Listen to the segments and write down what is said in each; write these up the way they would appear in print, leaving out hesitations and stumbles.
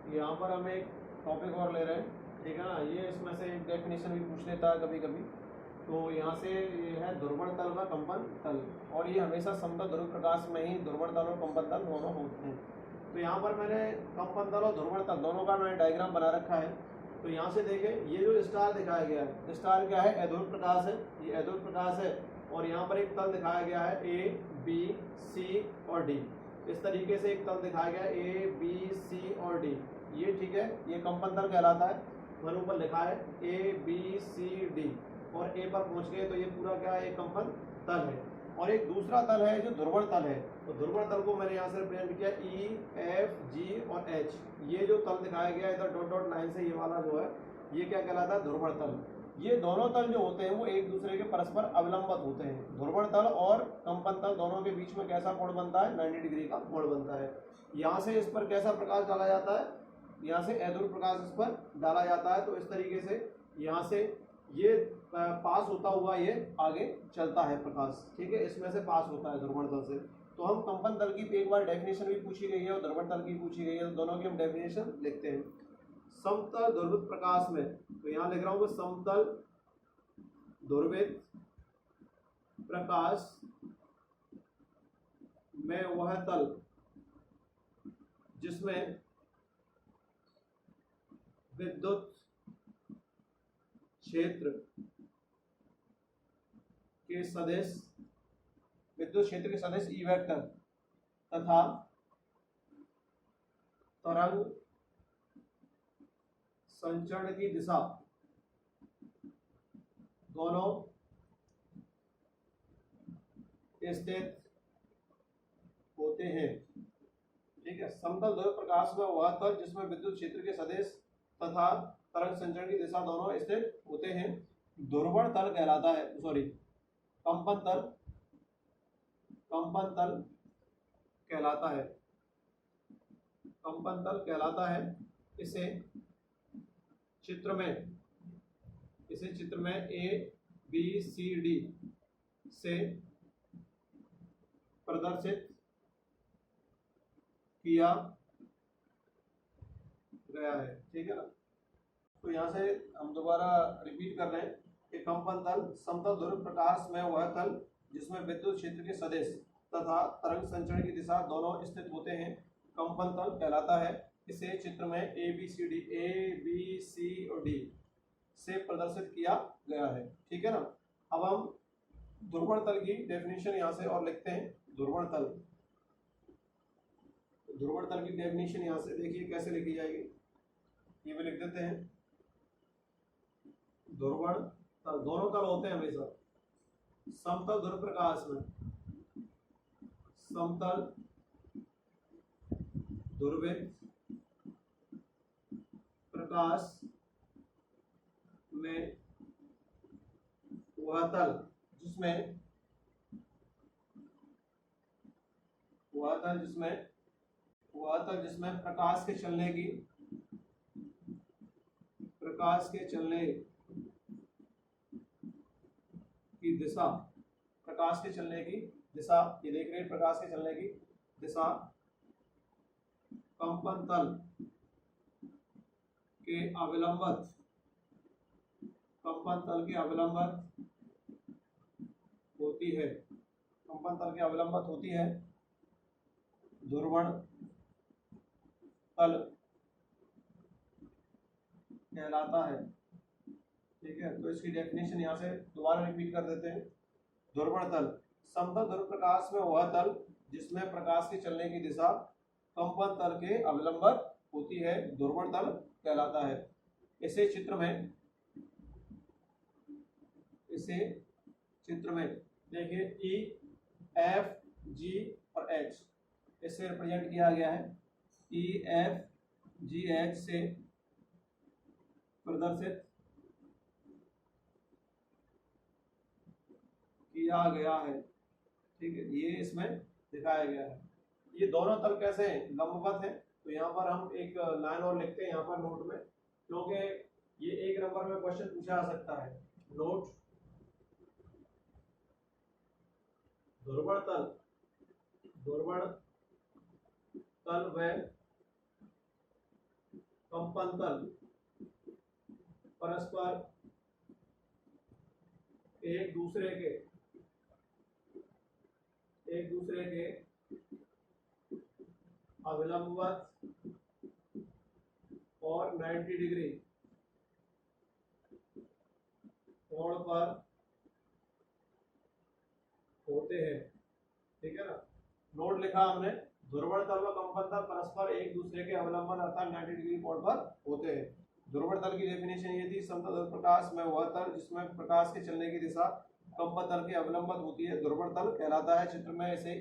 यहाँ पर हम एक टॉपिक और ले रहे हैं, ठीक है ना। ये इसमें से एक डेफिनेशन भी पूछ लेता है कभी कभी। तो यहाँ से ये है ध्रुवण तल व कंपन तल, और ये हमेशा समतल ध्रुव प्रकाश में ही ध्रुवण तल और कंपन तल दोनों होते हैं। तो यहाँ पर मैंने कंपन तल और ध्रुवण तल दोनों का मैंने डायग्राम बना रखा है। तो यहाँ से देखें, ये जो स्टार दिखाया गया है, स्टार क्या है? अध्रुव प्रकाश है, ये अध्रुव प्रकाश है। और यहाँ पर एक तल दिखाया गया है ए बी सी और डी। इस तरीके से एक तल दिखाया गया है ए बी सी और डी, ये ठीक है, ये कंपन तल कहलाता है। मैंने ऊपर लिखा है ए बी सी डी, और ए पर पहुंच गए तो ये पूरा क्या है? एक कंपन तल है। और एक दूसरा तल है जो ध्रुवण तल है। तो ध्रुवण तल को मैंने यहाँ से रिप्रेजेंट किया ई एफ जी और एच। ये जो तल दिखाया गया इधर डॉट डॉट लाइन से, ये वाला जो है ये क्या कहलाता है? ध्रुवण तल। ये दोनों तल जो होते हैं वो एक दूसरे के परस्पर अवलंबित होते हैं। ध्रुवण तल और कंपन तल दोनों के बीच में कैसा कोण बनता है? 90 डिग्री का कोण बनता है। यहाँ से इस पर कैसा प्रकाश डाला जाता है? यहाँ से अध्रुव प्रकाश इस पर डाला जाता है। तो इस तरीके से यहाँ से ये पास होता हुआ ये आगे चलता है प्रकाश, ठीक है, इसमें से पास होता है ध्रुवण तल से। तो हम कंपन तल की एक बार डेफिनेशन भी पूछी गई है और ध्रुवण तल की पूछी गई है, तो दोनों की हम डेफिनेशन लिखते हैं। समतल ध्रुवित प्रकाश में, तो यहाँ लिख रहा हूँ समतल ध्रुवित प्रकाश में वह तल जिसमें विद्युत क्षेत्र के सदिश ई वेक्टर तथा तरंग संचरण की दिशा दोनों स्थित होते हैं, ठीक है। समतल ध्रुव प्रकाश में वह तल जिसमें विद्युत क्षेत्र के सदिश तथा तरंग संचरण की दिशा दोनों स्थित होते हैं ध्रुवण तल कहलाता है। सॉरी, कंपन तल कहलाता है। कंपन तल कहलाता है। इसे चित्र में ए बी सी डी से प्रदर्शित किया गया है, ठीक है ना। तो यहाँ से हम दोबारा रिपीट कर रहे हैं कि कंपन तल समतल ध्रुव प्रकाश में वह तल जिसमें विद्युत क्षेत्र के सदिश तथा तरंग संचरण की दिशा दोनों स्थित होते हैं कंपन तल कहलाता है। इसे चित्र में ए बी सी और डी से प्रदर्शित किया गया है, ठीक है ना। अब हम ध्रुवण तल की डेफिनेशन यहाँ से और लिखते हैं। ध्रुवण तल की डेफिनेशन यहाँ से देखिए कैसे लिखी जाएगी, ये भी लिख देते हैं। ध्रुवण तल, दोनों तल होते हैं हमेशा समतल ध्रुव प्रकाश में, समतल ध्रुवित प्रकाश में वह तल जिसमें प्रकाश के चलने की दिशा, ये देख रहे हैं, प्रकाश के चलने की दिशा कंपन तल के अवलंबित होती है ध्रुवण तल कहलाता है, ठीक है। तो इसकी डेफिनेशन यहाँ से दोबारा रिपीट कर देते हैं। ध्रुवण तल समतल ध्रुव प्रकाश में वह तल जिसमें प्रकाश के चलने की दिशा कंपन तल के अवलंबित होती है ध्रुवण तल कहलाता है। इसे चित्र में देखिए ई एफ जी और एच, इसे रिप्रेजेंट किया गया है ई एफ जी एच से प्रदर्शित किया गया है, ठीक है, ये इसमें दिखाया गया है। ये दोनों तल कैसे हैं? लंबवत है। तो यहाँ पर हम एक लाइन और लिखते हैं यहाँ पर नोट में, क्योंकि ये एक नंबर में क्वेश्चन पूछा जा सकता है। नोट ध्रुवण तल व कंपन तल परस्पर एक दूसरे के अविलंबवत और 90 डिग्री कोण पर होते हैं। ठीक है ना, नोट लिखा हमने, ध्रुवण तल व कंपन तल परस्पर एक दूसरे के अवलंबन अर्थात 90 डिग्री कोण पर होते हैं। ध्रुवण तल की डेफिनेशन ये थी, समतल प्रकाश में वह तल जिसमें प्रकाश के चलने की दिशा कंपन तल के अवलंबन होती है ध्रुवण तल कहलाता है। चित्र में इसे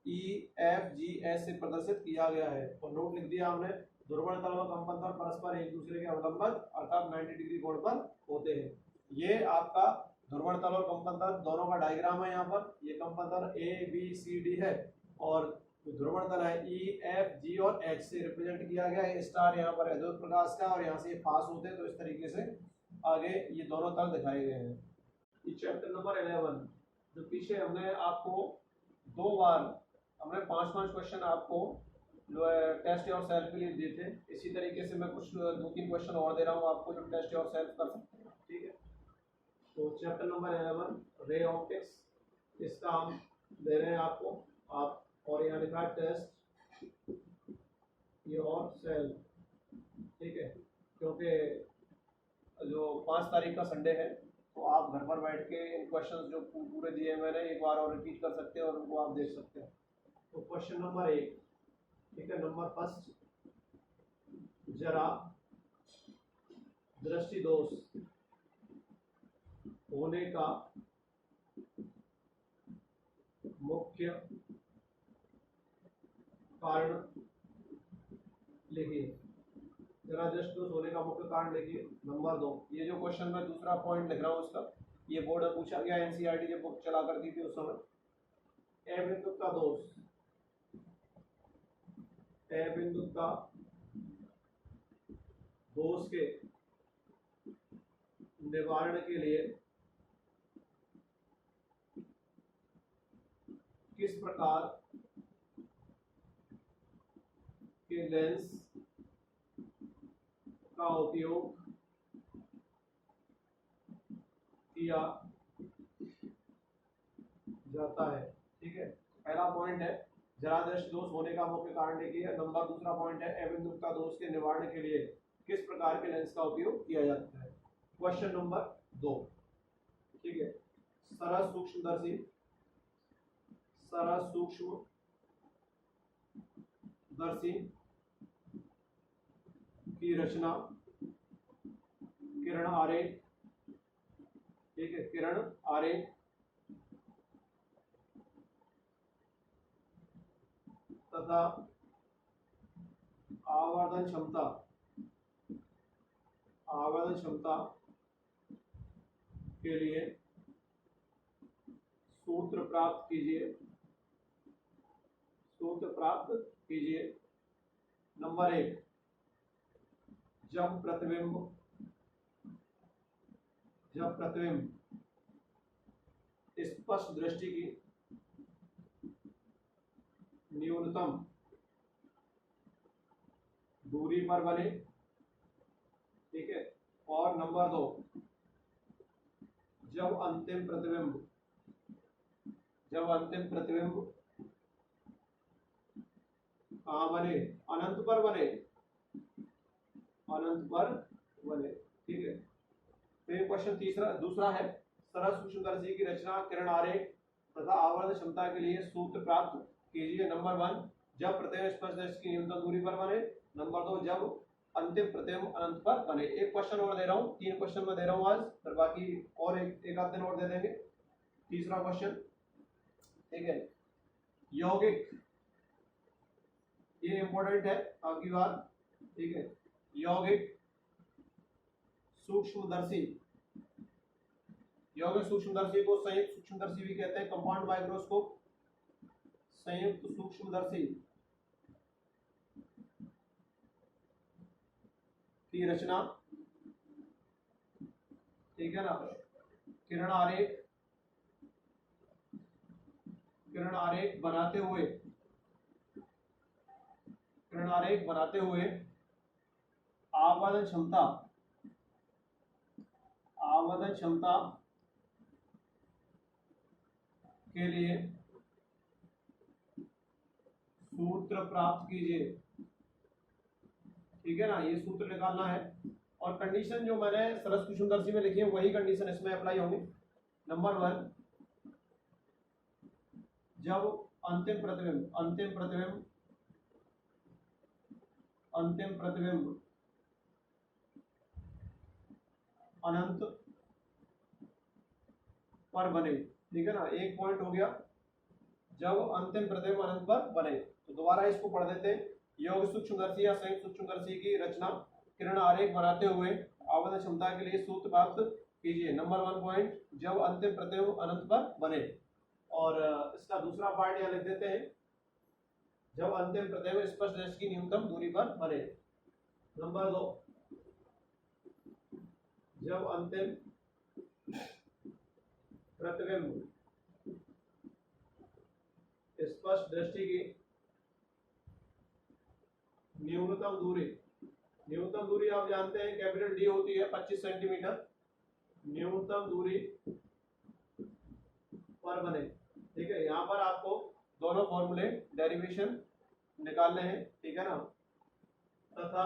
EFGH से प्रदर्शित किया गया है। और नोट लिख दिया हमने, ध्रुवण तल व कंपन तल परस्पर एक दूसरे के अवलंबन अर्थात 90 डिग्री कोण पर होते हैं। ये आपका ध्रुवण तल और कंपन तल दोनों का डायग्राम है। यहाँ पर ये कंपन तल ABCD है और ध्रुवण तल है EFG और H से रिप्रेजेंट किया गया है। स्टार यहाँ पर है ध्रुव प्रकाश का और यहाँ से पास होते हैं, तो इस तरीके से आगे ये दोनों तल दिखाए गए हैं। ये चैप्टर नंबर 11 जो पीछे हमने आपको 2 बार हमने 5-5 क्वेश्चन आपको जो है टेस्ट योर सेल्फ के लिए दिए थे। इसी तरीके से मैं कुछ 2-3 क्वेश्चन और दे रहा हूँ आपको जो टेस्ट योर सेल्फ कर सकते हैं। ठीक है, तो चैप्टर नंबर 11 रे ऑप्टिक्स, इसका हम दे रहे हैं आपको आप, और यहाँ लिखा है टेस्ट योर सेल्फ। ठीक है, क्योंकि जो 5 तारीख का संडे है तो आप घर पर बैठ के इन क्वेश्चंस जो पूरे दिए मैंने एक बार और रिपीट कर सकते हैं और उनको आप देख सकते हैं। तो क्वेश्चन नंबर 1, ठीक है, नंबर फर्स्ट, जरा दृष्टि दोष होने का मुख्य कारण लिखिए। जरा दृष्टि दोष होने का मुख्य कारण लिखिए। नंबर 2, ये जो क्वेश्चन मैं दूसरा पॉइंट लिख रहा हूँ उसका, ये बोर्ड में पूछा गया, NCERT जब बुक चला करती थी उस समय। ए बिंदु का दोष, ए बिंदु का दोष के निवारण के लिए किस प्रकार के लेंस का उपयोग किया जाता है। ठीक है, पहला पॉइंट है जरा दृष्टि दोष होने का मुख्य कारण लिखिए। नंबर दूसरा पॉइंट है अविद्युत दोष के निवारण के लिए किस प्रकार के लेंस का उपयोग किया जाता है। क्वेश्चन नंबर 2, ठीक है, सरल सूक्ष्मदर्शी की रचना किरण आरेख, ठीक है, किरण आरेख तथा आवर्धन क्षमता के लिए सूत्र प्राप्त कीजिए। नंबर 1, जब प्रतिबिंब स्पष्ट दृष्टि की न्यूनतम दूरी पर बने। ठीक है, और नंबर 2, जब अंतिम प्रतिबिंब कहाँ बने, अनंत पर बने। ठीक है, तो ये क्वेश्चन दूसरा है, सरल सूक्ष्मदर्शी की रचना किरण आरेख तथा आवर्धन क्षमता के लिए सूत्र प्राप्त कीजिए। नंबर 1, जब प्रतिबिंब स्पष्ट दृष्टि की न्यूनतम दूरी पर बने। नंबर 2, जब अंतिम प्रतिबिंब अनंत पर बने। एक क्वेश्चन और दे रहा हूँ, 3 क्वेश्चन मैं दे रहा हूँ आज, फिर बाकी और एक आध दिन और दे देंगे। तीसरा क्वेश्चन, ठीक है, यौगिक, ये इंपॉर्टेंट है आपकी बात। ठीक है, यौगिक सूक्ष्मदर्शी को संयुक्त सूक्ष्मदर्शी भी कहते हैं, कंपाउंड माइक्रोस्कोप, संयुक्त सूक्ष्मदर्शी की रचना, ठीक है ना, किरण आरेख बनाते हुए आवेदन क्षमता के लिए सूत्र प्राप्त कीजिए। ठीक है ना, ये सूत्र निकालना है। और कंडीशन जो मैंने सरस कुसुमदर्शी में लिखी है वही कंडीशन इसमें अप्लाई होंगी। नंबर 1, जब अंतिम प्रतिबिंब अनंत पर बने। ठीक है ना, एक पॉइंट हो गया, जब अंतिम प्रतिबिंब अनंत पर बने। तो दोबारा इसको पढ़ देते हैं। योग सूक्ष्मदर्शी या संयुक्त सूक्ष्मदर्शी की रचना, किरण आरेख बनाते हुए आवेदन क्षमता के लिए सूत्र प्राप्त कीजिए। नंबर 1 पॉइंट, जब अंतिम प्रतिबिंब अनंत पर बने। और इसका दूसरा पार्ट यहाँ लिख देते हैं, जब अंतिम प्रतिबिंब स्पष्ट दृष्टि की न्यूनतम दूरी पर बने। नंबर 2, जब अंतिम प्रतिबिंब स्पष्ट दृष्टि की न्यूनतम दूरी आप जानते हैं कैपिटल डी होती है 25 सेंटीमीटर, न्यूनतम दूरी पर बने। ठीक है, यहाँ पर आपको दोनों फॉर्मूले डेरिवेशन निकालने हैं। ठीक है ना, तथा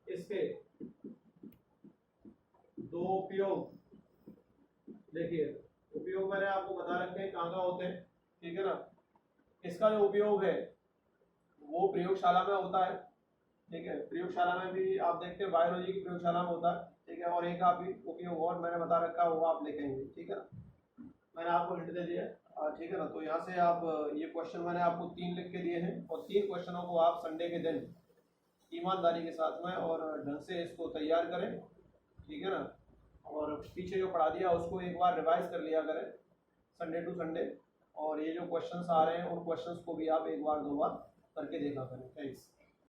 इसके दो उपयोग, देखिए उपयोग मैंने आपको बता रखे हैं कहाँ होते हैं। ठीक है ना, इसका जो उपयोग है वो प्रयोगशाला में होता है। ठीक है, प्रयोगशाला में भी आप देखते हैं, बायोलॉजी की प्रयोगशाला में होता है। ठीक है, और एक आप उपयोग और मैंने बता रखा है वो आप लिखेंगे। ठीक है ना, मैंने आपको हिंट दे दिया। ठीक है ना, तो यहाँ से आप ये क्वेश्चन मैंने आपको 3 लिख के दिए हैं और 3 क्वेश्चनों को आप संडे के दिन ईमानदारी के साथ में और ढंग से इसको तैयार करें। ठीक है ना, और पीछे जो पढ़ा दिया उसको एक बार रिवाइज कर लिया करें संडे टू संडे। और ये जो क्वेश्चंस आ रहे हैं उन क्वेश्चंस को भी आप एक बार 2 बार करके देखा करें। थैंक्स।